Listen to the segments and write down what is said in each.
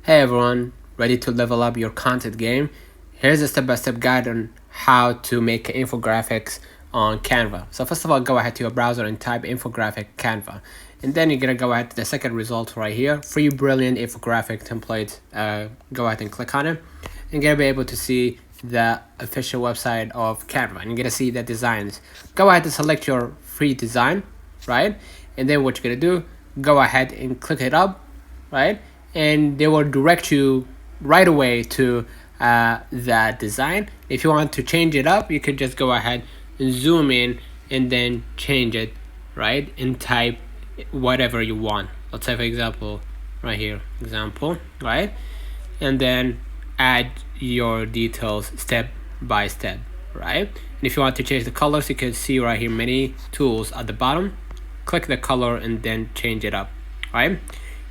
Hey everyone, ready to level up your content game? Here's a step-by-step guide on how to make infographics on Canva. So first of all, go ahead to your browser and type infographic Canva. And then you're gonna go ahead to the second result right here, free brilliant infographic template. Go ahead and click on it. And you're gonna be able to see the official website of Canva. And you're gonna see the designs. Go ahead and select your free design, right? And then what you're gonna do, go ahead and click it up, right? And they will direct you right away to that design. If you want to change it up, you could just go ahead and zoom in and then change it, right? And type whatever you want. Let's say, for example, right here, example, right? And then add your details step by step, right? And if you want to change the colors, you can see right here many tools at the bottom. Click the color and then change it up, right?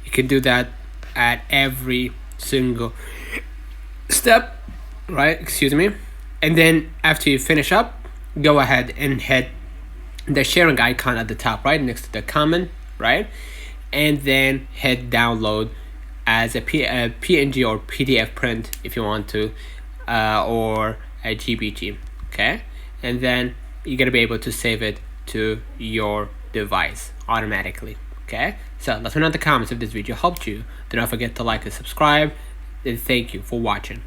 You can do that at every single step, right? Excuse me. And then after you finish up, go ahead and hit the sharing icon at the top, right next to the comment, right? And then hit download as a PNG or PDF print if you want to, or a GPG, okay? And then you're gonna be able to save it to your device automatically. Okay, so let me know in the comments if this video helped you. Do not forget to like and subscribe, and thank you for watching.